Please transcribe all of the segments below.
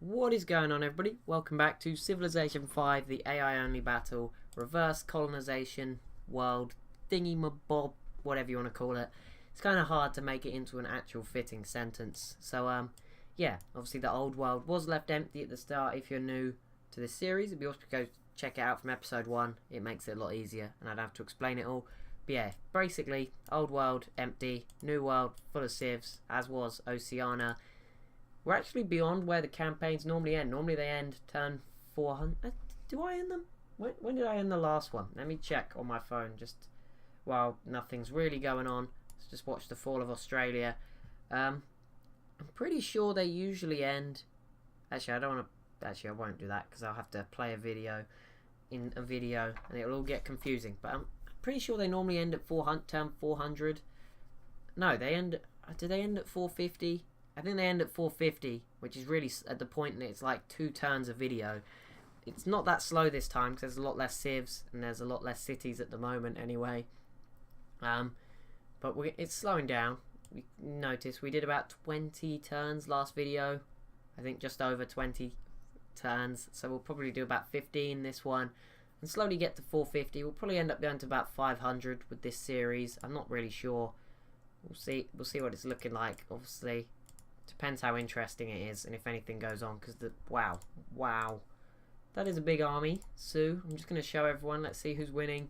What is going on, everybody? Welcome back to Civilization 5, the AI only battle, reverse colonization, world, thingy-mabob, whatever you want to call it. It's kind of hard to make it into an actual fitting sentence. So, yeah, obviously the old world was left empty at the start. If you're new to this series, it'd be awesome to go check it out from episode 1. It makes it a lot easier, and I don't have to explain it all. But yeah, basically, old world, empty, new world, full of civs, as was Oceania. We're actually beyond where the campaigns normally end. Normally they end turn 400. Do I end them? When did I end the last one? Let me check on my phone just while nothing's really going on. Let's just watch the fall of Australia. I'm pretty sure they usually end... Actually, I don't want to... Actually, I won't do that because I'll have to play a video in a video and it'll all get confusing. But I'm pretty sure they normally end at 400, turn 400. No, they end... Do they end at 450? I think they end at 450, which is really at the point that it's like 2 turns of video. It's not that slow this time because there's a lot less civs and there's a lot less cities at the moment anyway. But it's slowing down. We notice we did about 20 turns last video. I think just over 20 turns. So we'll probably do about 15 this one and slowly get to 450. We'll probably end up going to about 500 with this series. I'm not really sure. We'll see what it's looking like, obviously. Depends how interesting it is and if anything goes on, because wow, that is a big army. Sioux. I'm just going to show everyone. Let's see who's winning.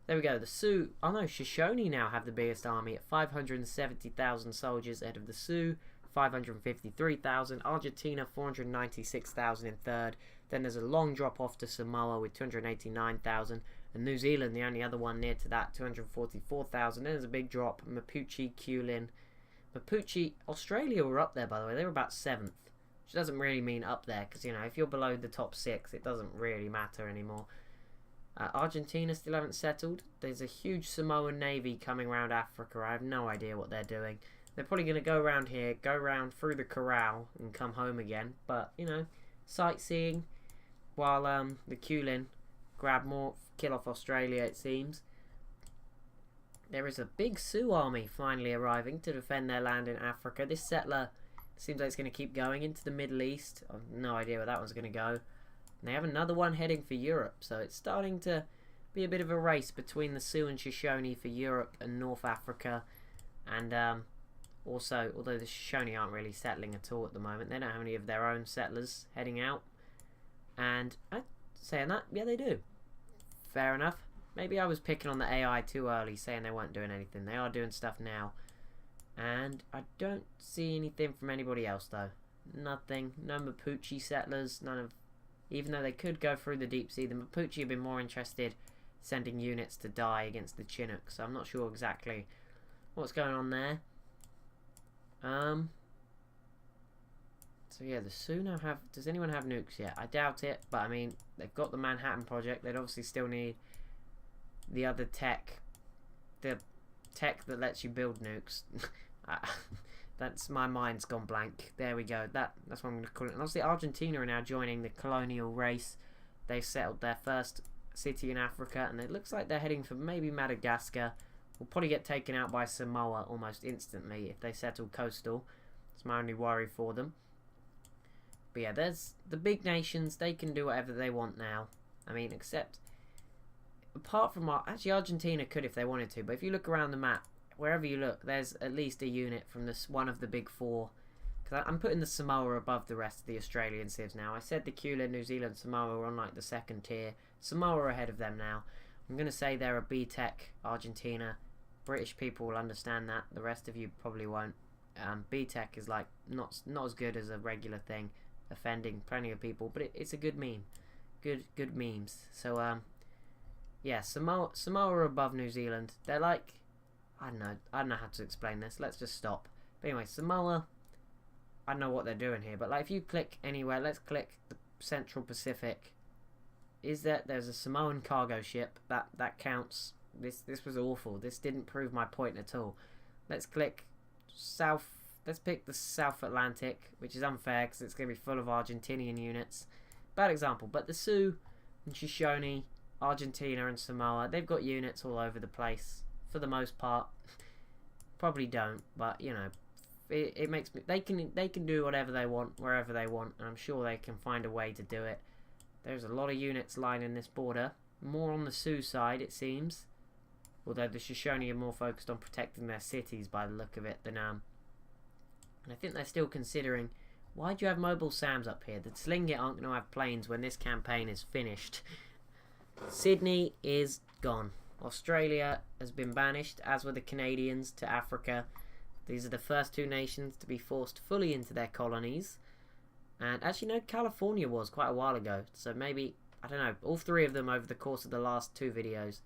There we go. The Sioux. Oh no, Shoshone now have the biggest army at 570,000 soldiers ahead of the Sioux. 553,000. Argentina 496,000 in third. Then there's a long drop off to Samoa with 289,000. And New Zealand, the only other one near to that, 244,000. Then there's a big drop. Mapuche, Kulin. Mapuche, Australia were up there, by the way. They were about 7th, which doesn't really mean up there, because, you know, if you're below the top 6, it doesn't really matter anymore. Argentina still haven't settled. There's a huge Samoan navy coming around Africa. I have no idea what they're doing. They're probably going to go around here, go around through the corral, and come home again. But, you know, sightseeing, while the Kulin grab more, kill off Australia, it seems. There is a big Sioux army finally arriving to defend their land in Africa. This settler seems like it's going to keep going into the Middle East. I have no idea where that one's going to go. And they have another one heading for Europe. So it's starting to be a bit of a race between the Sioux and Shoshone for Europe and North Africa. And also, although the Shoshone aren't really settling at all at the moment, they don't have any of their own settlers heading out. And saying that, yeah, they do. Fair enough. Maybe I was picking on the AI too early, saying they weren't doing anything. They are doing stuff now. And I don't see anything from anybody else, though. Nothing. No Mapuche settlers. None of... Even though they could go through the deep sea, the Mapuche have been more interested sending units to die against the Chinook. So I'm not sure exactly what's going on there. So yeah, the Sioux now have... Does anyone have nukes yet? I doubt it. But I mean, they've got the Manhattan Project. They'd obviously still need... the other tech, the tech that lets you build nukes. That's, my mind's gone blank. There we go. That's what I'm going to call it. And obviously Argentina are now joining the colonial race. They've settled their first city in Africa, and it looks like they're heading for maybe Madagascar. Will probably get taken out by Samoa almost instantly if they settle coastal. That's my only worry for them. But yeah, there's the big nations. They can do whatever they want now. I mean, except... apart from actually Argentina could if they wanted to, but if you look around the map, wherever you look, there's at least a unit from this one of the big 4. Because I'm putting the Samoa above the rest of the Australian civs now. I said the Kulin, New Zealand, Samoa were on like the 2nd tier. Samoa are ahead of them now. I'm going to say they're a B-Tech Argentina. British people will understand that. The rest of you probably won't. B-Tech is like not as good as a regular thing, offending plenty of people, but it's a good meme. Good memes. So yeah, Samoa are above New Zealand. They're like, I don't know how to explain this. Let's just stop. But anyway, Samoa, I don't know what they're doing here, but like if you click anywhere, let's click the Central Pacific. There's a Samoan cargo ship that counts. This was awful. This didn't prove my point at all. Let's click South. Let's pick the South Atlantic, which is unfair because it's going to be full of Argentinian units. Bad example, but the Sioux and Shoshone, Argentina and Samoa, they've got units all over the place for the most part. Probably don't, but you know, it makes me. They can do whatever they want wherever they want, and I'm sure they can find a way to do it. There's a lot of units lining this border. More on the Sioux side, it seems. Although the Shoshone are more focused on protecting their cities by the look of it than And I think they're still considering, why do you have mobile SAMs up here? The Tlingit aren't going to have planes when this campaign is finished. Sydney is gone. Australia has been banished, as were the Canadians, to Africa. These are the first two nations to be forced fully into their colonies. And actually, no, California was quite a while ago. So maybe, I don't know, all three of them over the course of the last two videos,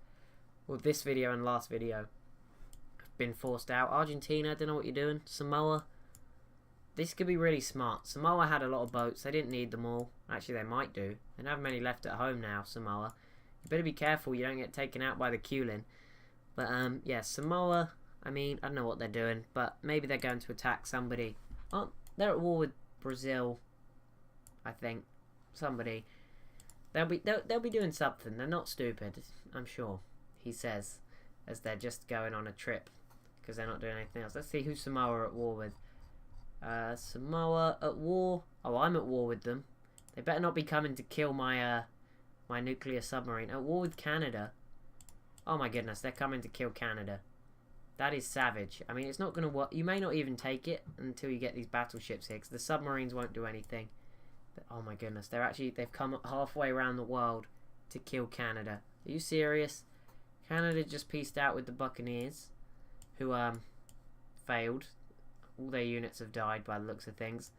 or this video and last video, have been forced out. Argentina, don't know what you're doing. Samoa. This could be really smart. Samoa had a lot of boats. They didn't need them all. Actually, they might do. They don't have many left at home now, Samoa. You better be careful you don't get taken out by the Kulin. But, yeah, Samoa, I mean, I don't know what they're doing, but maybe they're going to attack somebody. Oh, they're at war with Brazil, I think. Somebody. They'll be doing something. They're not stupid, I'm sure, he says, as they're just going on a trip, because they're not doing anything else. Let's see who Samoa are at war with. Samoa at war. Oh, I'm at war with them. They better not be coming to kill my my nuclear submarine. At war with Canada. Oh my goodness, they're coming to kill Canada. That is savage. I mean, it's not going to work. You may not even take it until you get these battleships here, because the submarines won't do anything. But, oh my goodness, they've come halfway around the world to kill Canada. Are you serious? Canada just pieced out with the Buccaneers, who failed. All their units have died by the looks of things.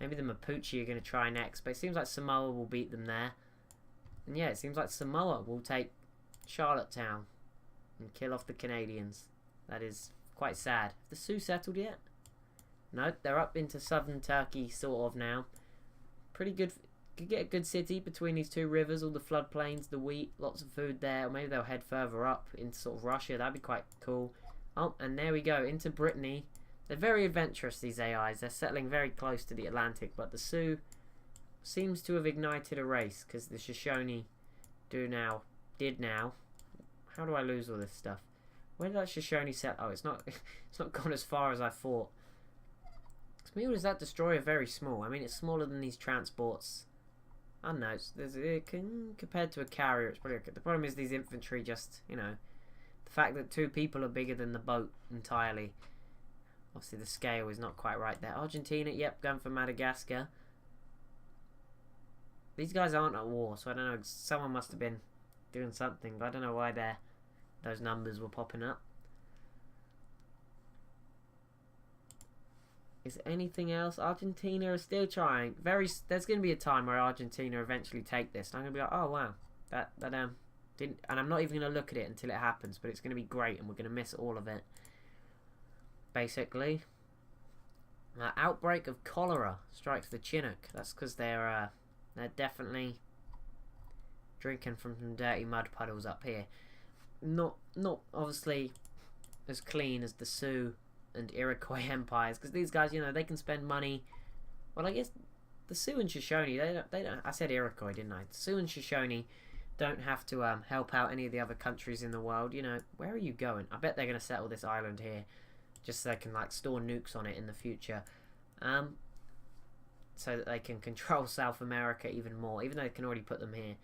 Maybe the Mapuche are going to try next, but it seems like Samoa will beat them there. And yeah, it seems like Samoa will take Charlottetown and kill off the Canadians. That is quite sad. Have the Sioux settled yet? No, they're up into southern Turkey sort of now. Pretty good. Could get a good city between these two rivers, all the floodplains, the wheat, lots of food there. Or maybe they'll head further up into sort of Russia. That'd be quite cool. Oh, and there we go, into Brittany. They're very adventurous, these AIs. They're settling very close to the Atlantic, but the Sioux seems to have ignited a race, because the Shoshone did now. How do I lose all this stuff? Where did that Shoshone set? Oh, it's not gone as far as I thought. Or is that destroyer very small? I mean, it's smaller than these transports. I don't know. Compared to a carrier, it's pretty okay. The problem is these infantry just, you know, the fact that two people are bigger than the boat entirely. Obviously, the scale is not quite right there. Argentina, yep, going for Madagascar. These guys aren't at war, so I don't know. Someone must have been doing something, but I don't know why those numbers were popping up. Is there anything else? Argentina is still trying. There's going to be a time where Argentina eventually take this. And I'm going to be like, oh wow, that didn't. And I'm not even going to look at it until it happens. But it's going to be great, and we're going to miss all of it. Basically, outbreak of cholera strikes the Chinook. That's because they're definitely drinking from some dirty mud puddles up here. Not obviously as clean as the Sioux and Iroquois empires, because these guys, you know, they can spend money. Well, I guess the Sioux and Shoshone, they don't. I said Iroquois, didn't I? The Sioux and Shoshone don't have to help out any of the other countries in the world. You know, where are you going? I bet they're going to settle this island here, just so they can like store nukes on it in the future, so that they can control South America even more, even though they can already put them here.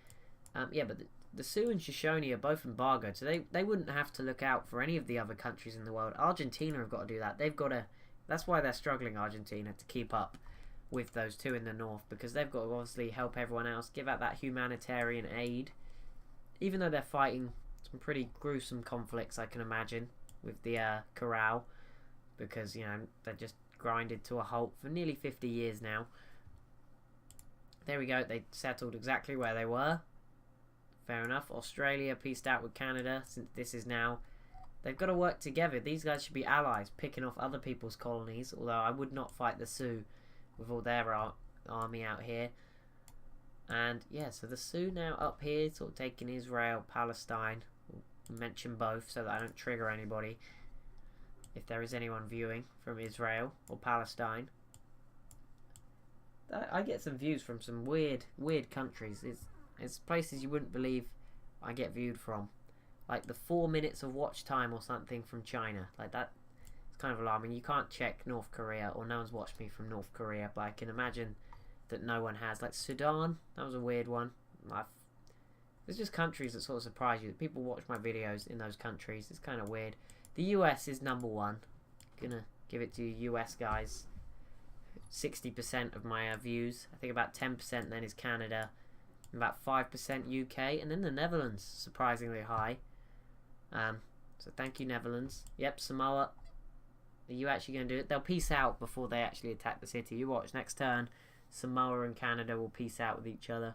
Yeah, but the Sioux and Shoshone are both embargoed, so they wouldn't have to look out for any of the other countries in the world. Argentina have got to do that. They've got to. That's why they're struggling, Argentina, to keep up with those two in the north, because they've got to obviously help everyone else, give out that humanitarian aid, even though they're fighting some pretty gruesome conflicts, I can imagine, with the Corral, because, you know, they're just grinded to a halt for nearly 50 years now. There we go. They settled exactly where they were. Fair enough. Australia pieced out with Canada, since this is now. They've got to work together. These guys should be allies, picking off other people's colonies, although I would not fight the Sioux with all their army out here. And yeah, so the Sioux now up here, sort of taking Israel, Palestine. We'll mention both so that I don't trigger anybody, if there is anyone viewing from Israel or Palestine. I get some views from some weird countries. It's places you wouldn't believe I get viewed from. Like the 4 minutes of watch time or something from China. Like that. It's kind of alarming. You can't check North Korea, or no one's watched me from North Korea, but I can imagine that no one has. Like Sudan, that was a weird one. There's just countries that sort of surprise you. People watch my videos in those countries. It's kind of weird. The US is #1. Gonna give it to you, US guys. 60% of my views. I think about 10% then is Canada. About 5% UK. And then the Netherlands, surprisingly high. So thank you, Netherlands. Yep, Samoa. Are you actually going to do it? They'll peace out before they actually attack the city. You watch. Next turn, Samoa and Canada will peace out with each other.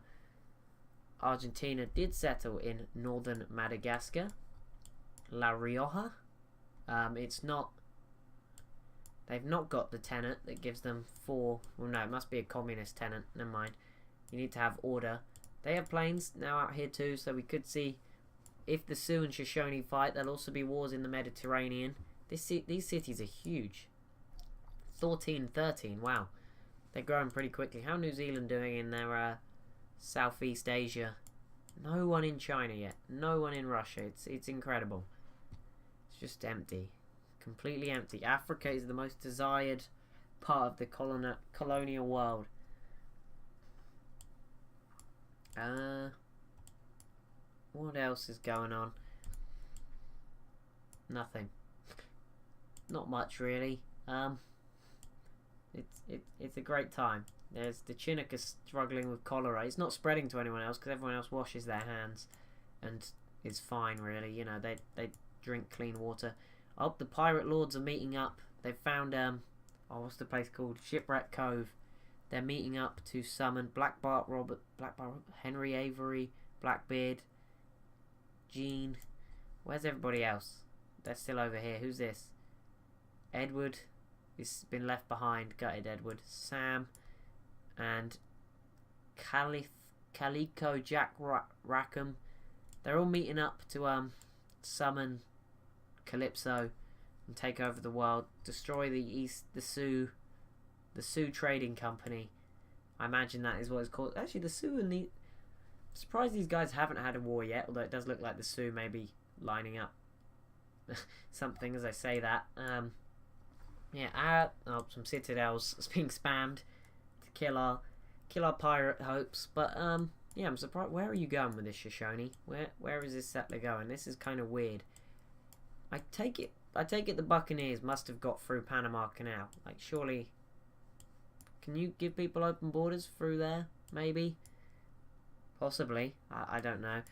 Argentina did settle in northern Madagascar. La Rioja. It's not... They've not got the tenant that gives them 4... Well, no, it must be a communist tenant. Never mind. You need to have order. They have planes now out here too, so we could see... If the Sioux and Shoshone fight, there'll also be wars in the Mediterranean. These cities are huge. 13, wow. They're growing pretty quickly. How New Zealand doing in their Southeast Asia? No one in China yet. No one in Russia. It's incredible. It's just empty. Completely empty. Africa is the most desired part of the colonial world. What else is going on? Nothing. Not much really. It's a great time. There's the Chinook is struggling with cholera. It's not spreading to anyone else because everyone else washes their hands and is fine really. You know, they drink clean water. Oh, the pirate lords are meeting up. They've found what's the place called? Shipwreck Cove. They're meeting up to summon Blackbart Robert, Henry Avery, Blackbeard, Jean. Where's everybody else? They're still over here. Who's this? Edward has been left behind. Gutted Edward. Sam and Calico Jack Rackham. They're all meeting up to summon Calypso and take over the world. Destroy the Sioux Trading Company. I imagine that is what it's called. Actually, the Sioux and the... Surprised these guys haven't had a war yet, although it does look like the Sioux may be lining up something as I say that. Some citadels is being spammed to kill our pirate hopes. But yeah, I'm surprised. Where are you going with this, Shoshone? Where is this settler going? This is kind of weird. I take it the Buccaneers must have got through Panama Canal. Like, surely, can you give people open borders through there? Maybe. Possibly. I don't know.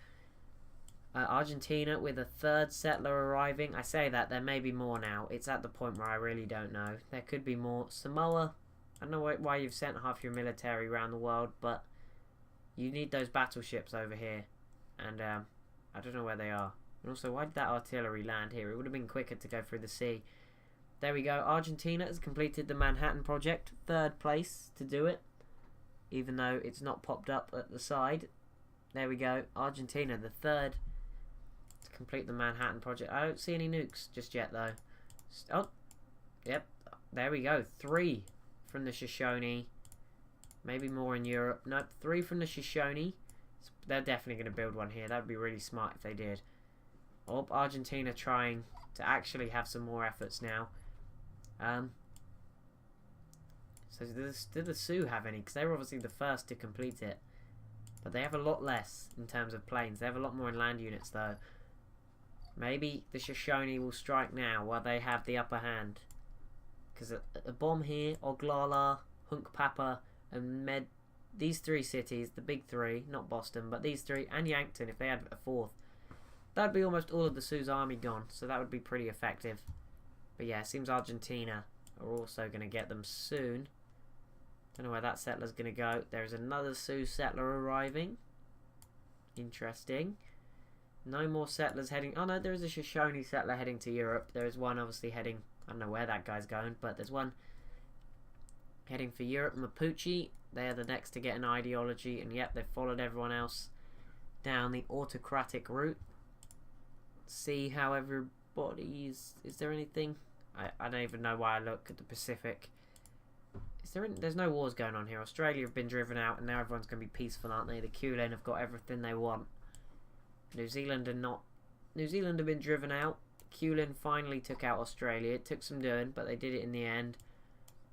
Argentina with a 3rd settler arriving. I say that, there may be more now. It's at the point where I really don't know. There could be more. Samoa. I don't know why you've sent half your military around the world, but you need those battleships over here. And I don't know where they are. And also, why did that artillery land here? It would have been quicker to go through the sea. There we go. Argentina has completed the Manhattan Project. 3rd place to do it. Even though it's not popped up at the side. There we go. Argentina, the 3rd to complete the Manhattan Project. I don't see any nukes just yet, though. Oh, yep. There we go. 3 from the Shoshone. Maybe more in Europe. Nope, 3 from the Shoshone. They're definitely going to build one here. That would be really smart if they did. Oh, Argentina trying to actually have some more efforts now. So do the Sioux have any? Because they were obviously the first to complete it. But they have a lot less in terms of planes. They have a lot more in land units, though. Maybe the Shoshone will strike now while they have the upper hand. Because a bomb here, Oglala, Hunkpapa, and these 3 cities, the big 3, not Boston, but these 3, and Yankton, if they had a 4th, that would be almost all of the Sioux's army gone. So that would be pretty effective. But yeah, it seems Argentina are also going to get them soon. Don't know where that settler's going to go. There's another Sioux settler arriving. Interesting. No more settlers heading... Oh no, there is a Shoshone settler heading to Europe. There is one obviously heading... I don't know where that guy's going, but there's one heading for Europe. Mapuche, they're the next to get an ideology. And yep, they've followed everyone else down the autocratic route. See how everybody's... Is there anything? I don't even know why I look at the Pacific. There's no wars going on here. Australia have been driven out and now everyone's going to be peaceful, aren't they? The Kulin have got everything they want. New Zealand are not. New Zealand have been driven out. Kulin finally took out Australia. It took some doing, but they did it in the end.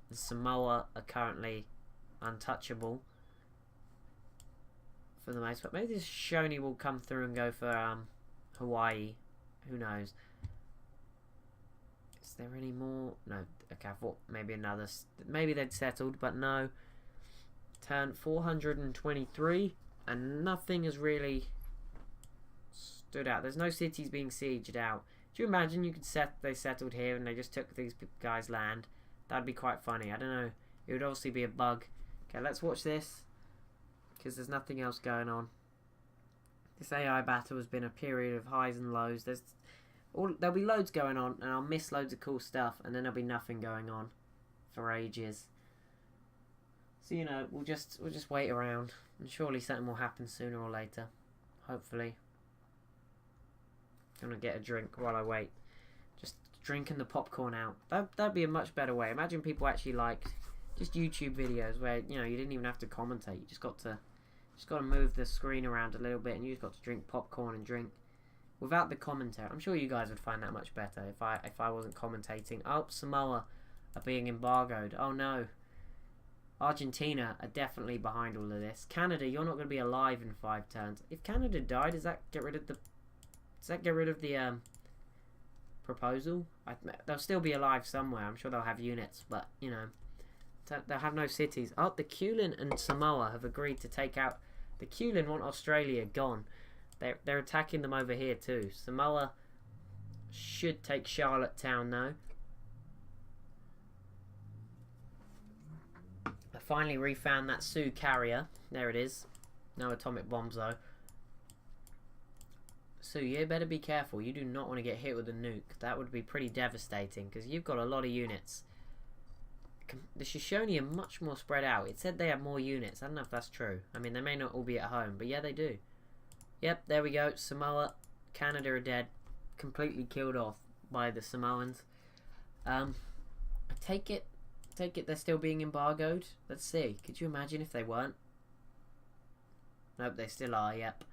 And Samoa are currently untouchable for the most part. Maybe this Shoney will come through and go for Hawaii. Who knows? Is there any more? No. Okay, I thought maybe another. Maybe they'd settled, but no. Turn 423, and nothing has really stood out. There's no cities being sieged out. Do you imagine you could they settled here and they just took these guys' land? That'd be quite funny. I don't know. It would obviously be a bug. Okay, let's watch this, because there's nothing else going on. This AI battle has been a period of highs and lows. There'll be loads going on, and I'll miss loads of cool stuff, and then there'll be nothing going on for ages. So, you know, we'll just wait around, and surely something will happen sooner or later. Hopefully. I'm gonna get a drink while I wait. Just drinking the popcorn out. That'd be a much better way. Imagine people actually liked just YouTube videos where, you know, you didn't even have to commentate. You just got to move the screen around a little bit, and you just got to drink popcorn and drink without the commentary. I'm sure you guys would find that much better if I wasn't commentating. Oh, Samoa are being embargoed. Oh no. Argentina are definitely behind all of this. Canada, you're not going to be alive in 5 turns. If Canada died, does that get rid of the proposal? They'll still be alive somewhere. I'm sure they'll have units, but you know, they'll have no cities. Oh, the Kulin and Samoa have agreed to take out. The Kulin want Australia gone. They're attacking them over here too. Samoa should take Charlottetown though. I finally refound that Sioux carrier. There it is. No atomic bombs though. So you better be careful. You do not want to get hit with a nuke. That would be pretty devastating, because you've got a lot of units. The Shoshone are much more spread out. It said they have more units. I don't know if that's true. I mean, they may not all be at home, but yeah, they do. Yep, there we go. Samoa, Canada are dead. Completely killed off by the Samoans. I take it they're still being embargoed. Let's see. Could you imagine if they weren't? Nope, they still are, yep.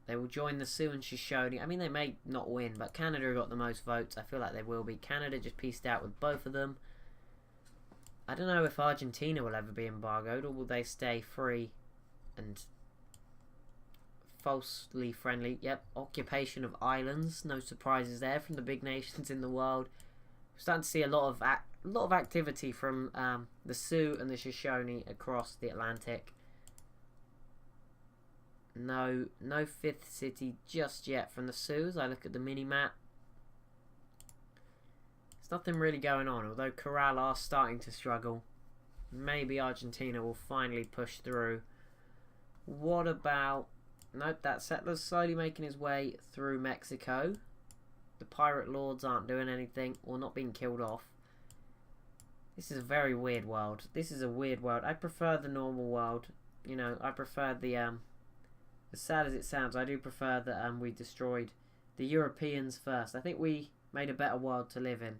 They will join the Sioux and Shoshone. I mean, they may not win, but Canada got the most votes. I feel like they will be. Canada just pieced out with both of them. I don't know if Argentina will ever be embargoed, or will they stay free and falsely friendly. Yep, occupation of islands. No surprises there from the big nations in the world. We're starting to see a lot of activity from the Sioux and the Shoshone across the Atlantic. No 5th city just yet from the Sioux. As I look at the mini map, there's nothing really going on. Although Corral are starting to struggle. Maybe Argentina will finally push through. What about? Nope, that settler's slowly making his way through Mexico. The pirate lords aren't doing anything, or not being killed off. This is a very weird world. This is a weird world. I prefer the normal world. You know, I prefer the as sad as it sounds, I do prefer that we destroyed the Europeans first. I think we made a better world to live in.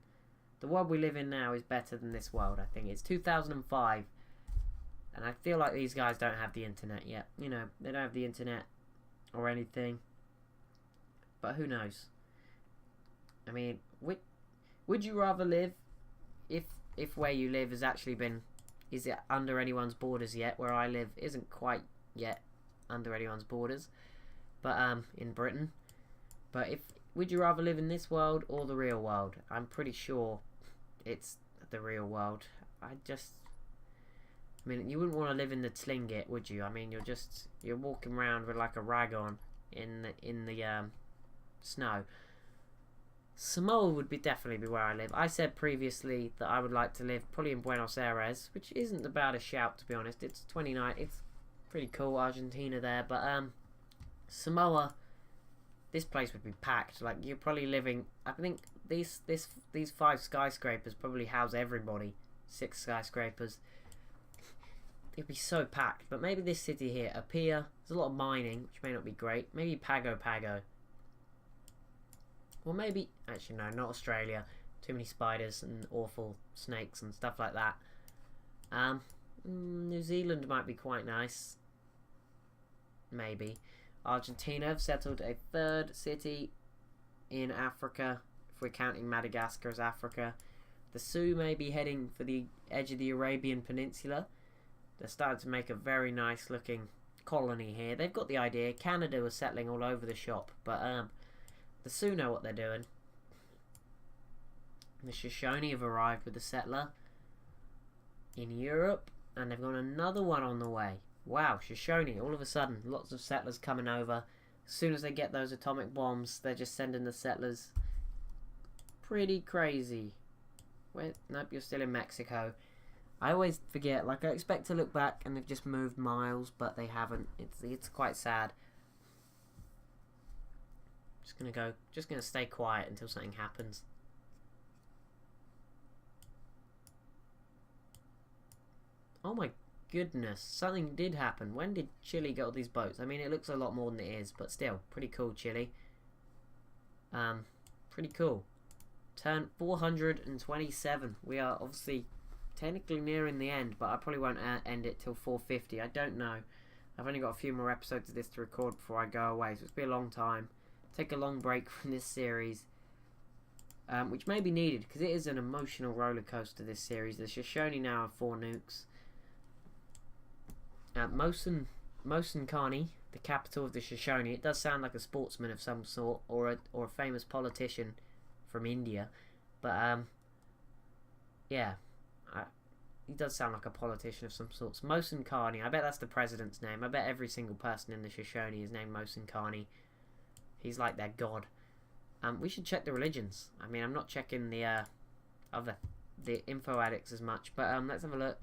The world we live in now is better than this world, I think. It's 2005. And I feel like these guys don't have the internet yet. You know, they don't have the internet or anything. But who knows? I mean, would you rather live if where you live has actually been... Is it under anyone's borders yet? Where I live isn't quite yet under anyone's borders. But, in Britain. But would you rather live in this world or the real world? I'm pretty sure it's the real world. I mean, you wouldn't want to live in the Tlingit, would you? I mean, you're walking around with like a rag on in the snow. Samoa would definitely be where I live. I said previously that I would like to live probably in Buenos Aires, which isn't the baddest shout, to be honest. It's 29. It's pretty cool, Argentina there, but Samoa, this place would be packed. Like, you're probably living. I think these 5 skyscrapers probably house everybody. 6 skyscrapers. It'd be so packed. But maybe this city here, Apia, there's a lot of mining, which may not be great. Maybe Pago Pago. Or maybe, actually no, not Australia. Too many spiders and awful snakes and stuff like that. New Zealand might be quite nice. Maybe. Argentina have settled a 3rd city in Africa. if we're counting Madagascar as Africa. The Sioux may be heading for the edge of the Arabian Peninsula. They're starting to make a very nice looking colony here. They've got the idea. Canada was settling all over the shop, but the Sioux know what they're doing. The Shoshone have arrived with a settler in Europe, and they've got another one on the way. Wow, Shoshone, all of a sudden, lots of settlers coming over. As soon as they get those atomic bombs, they're just sending the settlers. Pretty crazy. Wait, nope, you're still in Mexico. I always forget, like I expect to look back and they've just moved miles, but they haven't. It's quite sad. Just gonna stay quiet until something happens. Oh my goodness, something did happen. When did Chile get all these boats? I mean, it looks a lot more than it is, but still, pretty cool, Chile. Pretty cool. Turn 427. We are obviously technically nearing the end, but I probably won't end it till 450. I don't know. I've only got a few more episodes of this to record before I go away, so it's been a long time. Take a long break from this series, which may be needed because it is an emotional roller coaster. This series. The Shoshone now have 4 nukes. Mosenkani, the capital of the Shoshone. It does sound like a sportsman of some sort, or a famous politician from India, but yeah, he does sound like a politician of some sorts. Mosenkani, I bet that's the president's name. I bet every single person in the Shoshone is named Mosenkani. He's like their god. We should check the religions. I mean, I'm not checking the info addicts as much, but let's have a look.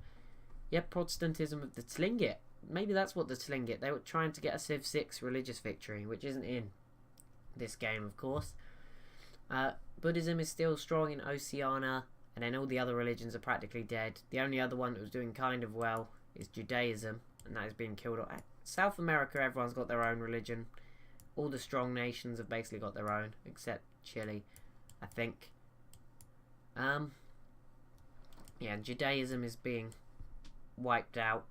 Yep, Protestantism of the Tlingit. Maybe that's what the Tlingit. They were trying to get a Civ 6 religious victory, which isn't in this game, of course. Buddhism is still strong in Oceania, and then all the other religions are practically dead. The only other one that was doing kind of well is Judaism, and that is being killed off. South America, everyone's got their own religion. All the strong nations have basically got their own, except Chile, I think. Yeah, Judaism is being wiped out.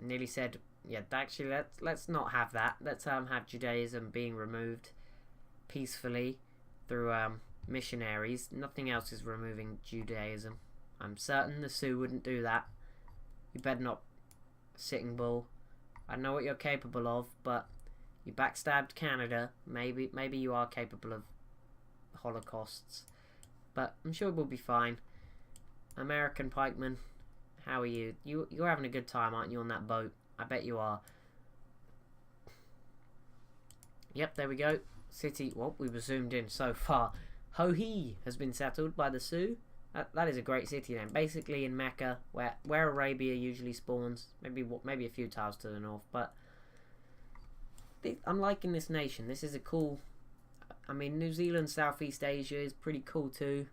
Nearly said, yeah, actually, let's not have that. Let's have Judaism being removed peacefully through missionaries. Nothing else is removing Judaism. I'm certain the Sioux wouldn't do that. You better not, Sitting Bull. I know what you're capable of, but you backstabbed Canada. Maybe you are capable of holocausts, but I'm sure we'll be fine. American pikemen, how are you? You're having a good time, aren't you, on that boat? I bet you are. Yep, there we go. City. Well, we were zoomed in so far. Ho-He has been settled by the Sioux. That is a great city then. Basically in Mecca, where Arabia usually spawns. Maybe a few tiles to the north, but I'm liking this nation. This is a cool. I mean, New Zealand, Southeast Asia is pretty cool too,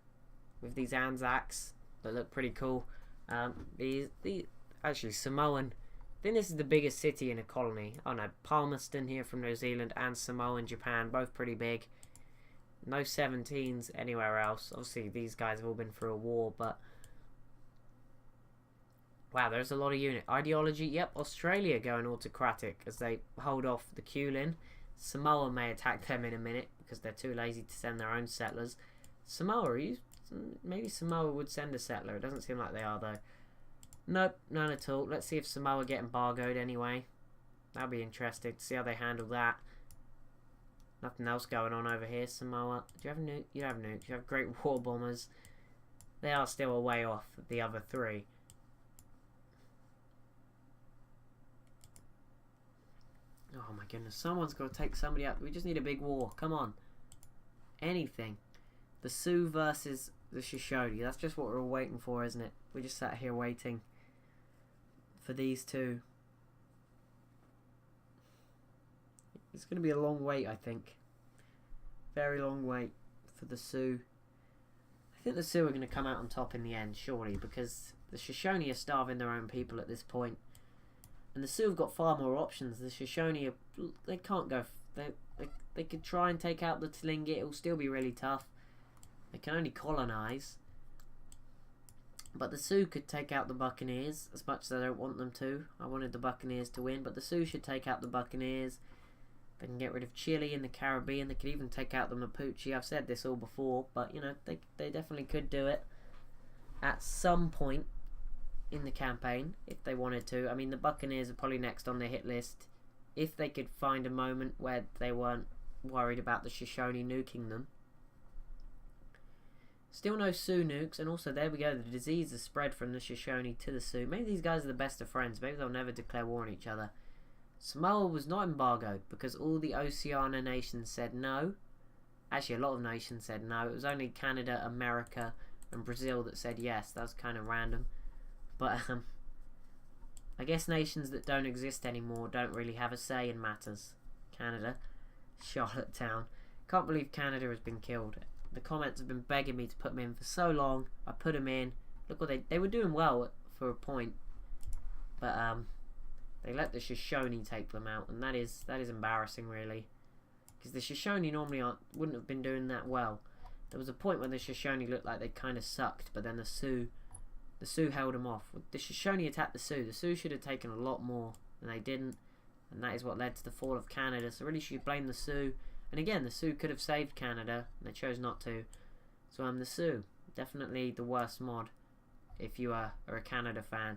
with these Anzacs that look pretty cool. Actually Samoan. I think this is the biggest city in a colony. Oh no, Palmerston here from New Zealand and Samoa in Japan, both pretty big. No 17s anywhere else. Obviously these guys have all been through a war, but wow, there's a lot of unit. Ideology, yep, Australia going autocratic as they hold off the Kulin. Samoa may attack them in a minute because they're too lazy to send their own settlers. Maybe Samoa would send a settler. It doesn't seem like they are though. Nope, none at all. Let's see if Samoa get embargoed anyway. That'll be interesting to see how they handle that. Nothing else going on over here, Samoa. Do you have nukes? You have nukes. You have great war bombers. They are still a way off the other 3. Oh my goodness, someone's got to take somebody out. We just need a big war. Come on. Anything. The Sioux versus the Shoshone. That's just what we're all waiting for, isn't it? We just sat here waiting for these two. It's going to be a long wait, I think. Very long wait for the Sioux. I think the Sioux are going to come out on top in the end, surely, because the Shoshone are starving their own people at this point. And the Sioux have got far more options. The Shoshone, they can't go. They could try and take out the Tlingit. It will still be really tough. They can only colonise. But the Sioux could take out the Buccaneers, as much as I don't want them to. I wanted the Buccaneers to win, but the Sioux should take out the Buccaneers. They can get rid of Chile in the Caribbean. They could even take out the Mapuche. I've said this all before, but you know, they definitely could do it at some point in the campaign if they wanted to. I mean, the Buccaneers are probably next on their hit list if they could find a moment where they weren't worried about the Shoshone nuking them. Still no Sioux nukes, and also there we go, the disease has spread from the Shoshone to the Sioux. Maybe these guys are the best of friends. Maybe they'll never declare war on each other. Samoa was not embargoed because all the Oceania nations said no. Actually, a lot of nations said no. It was only Canada, America, and Brazil that said yes. That was kind of random. But I guess nations that don't exist anymore don't really have a say in matters. Canada, Charlottetown. Can't believe Canada has been killed. The comments have been begging me to put them in for so long. I put them in. Look what they were doing well for a point, but they let the Shoshone take them out, and that is embarrassing, really, because the Shoshone normally wouldn't have been doing that well. There was a point when the Shoshone looked like they kind of sucked, but then the Sioux held them off. The Shoshone attacked the Sioux. The Sioux should have taken a lot more, and they didn't, and that is what led to the fall of Canada. So really, should blame the Sioux. And again, the Sioux could have saved Canada, and they chose not to. So I'm the Sioux. Definitely the worst mod if you are a Canada fan.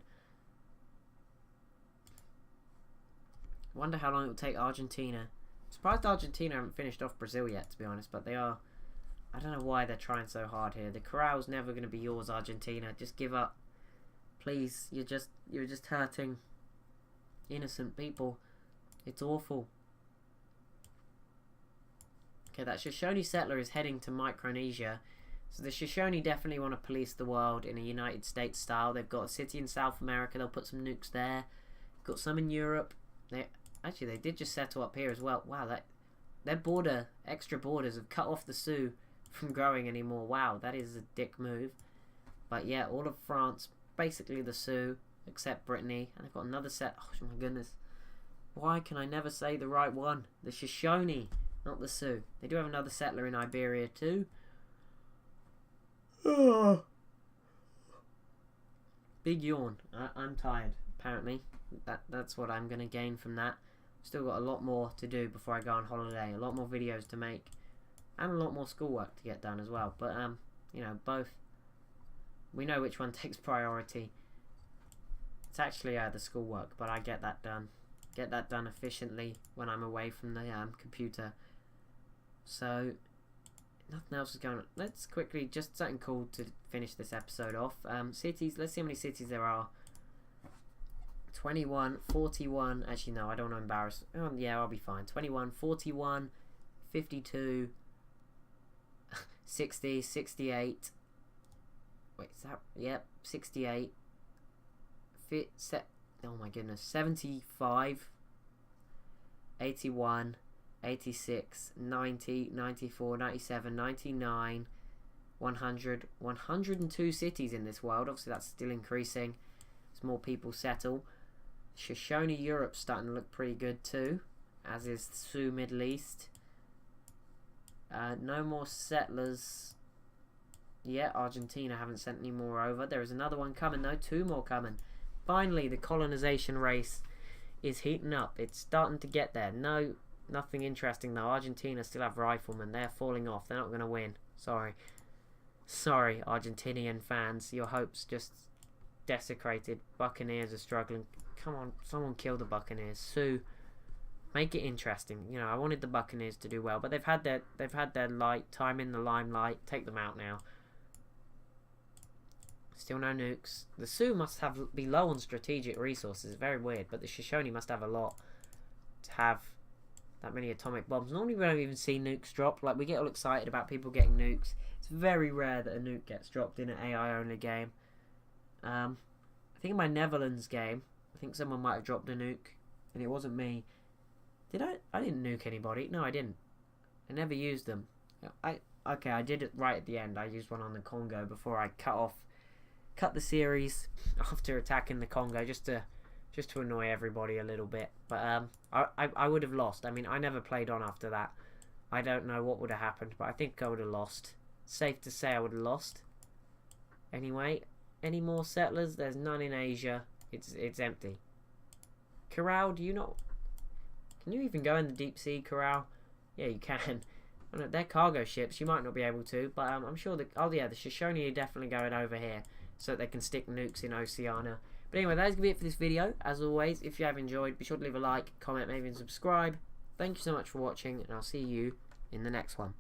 Wonder how long it will take Argentina. Surprised Argentina haven't finished off Brazil yet, to be honest, but they are. I don't know why they're trying so hard here. The corral's never going to be yours, Argentina. Just give up. Please, you're just hurting innocent people. It's awful. Okay, that Shoshone settler is heading to Micronesia. So the Shoshone definitely want to police the world in a United States style. They've got a city in South America. They'll put some nukes there. Got some in Europe. They did just settle up here as well. Wow, their extra borders have cut off the Sioux from growing anymore. Wow, that is a dick move. But yeah, all of France, basically the Sioux, except Brittany. And they've got another set. Oh my goodness. Why can I never say the right one? The Shoshone. Not the Sioux. They do have another settler in Iberia too. Big yawn. I'm tired, apparently. That's what I'm going to gain from that. Still got a lot more to do before I go on holiday. A lot more videos to make. And a lot more schoolwork to get done as well. But, you know, both. We know which one takes priority. It's actually the schoolwork, but I get that done. Get that done efficiently when I'm away from the computer. So, nothing else is going on. Let's quickly, just something cool to finish this episode off. Cities, let's see how many cities there are. 21, 41, actually no, I don't want to embarrass. Yeah, I'll be fine. 21, 41, 52, 60, 68. Wait, is that, yep, 68. Oh my goodness, 75, 81, 86, 90, 94, 97, 99, 100, 102 cities in this world. Obviously that's still increasing as more people settle. Shoshone Europe's starting to look pretty good too, as is Sioux Middle East. No more settlers yet. Argentina haven't sent any more over. There is another one coming though, 2 more coming. Finally, the colonization race is heating up. It's starting to get there. No, nothing interesting though. Argentina still have riflemen. They're falling off. They're not going to win. Sorry, Argentinian fans. Your hopes just desecrated. Buccaneers are struggling. Come on, someone kill the Buccaneers. Sioux, make it interesting. You know, I wanted the Buccaneers to do well, but they've had their time in the limelight. Take them out now. Still no nukes. The Sioux must be low on strategic resources. Very weird, but the Shoshone must have a lot to have that many atomic bombs. Normally we don't even see nukes drop. Like, we get all excited about people getting nukes. It's very rare that a nuke gets dropped in an AI only game. I think in my Netherlands game, I think someone might have dropped a nuke, and it wasn't me. Did I? I didn't nuke anybody. No, I didn't. I never used them. Okay, I did it right at the end. I used one on the Congo before I cut the series after attacking the Congo, just to annoy everybody a little bit. But I would have lost. I mean, I never played on after that. I don't know what would have happened, but I think I would have lost. Safe to say I would have lost. Anyway, any more settlers? There's none in Asia. It's empty. Corral, do you not... Can you even go in the deep sea corral? Yeah, you can. Well, they're cargo ships. You might not be able to, but I'm sure that... Oh, yeah, the Shoshone are definitely going over here so that they can stick nukes in Oceania. But anyway, that's going to be it for this video. As always, if you have enjoyed, be sure to leave a like, comment, maybe, and subscribe. Thank you so much for watching, and I'll see you in the next one.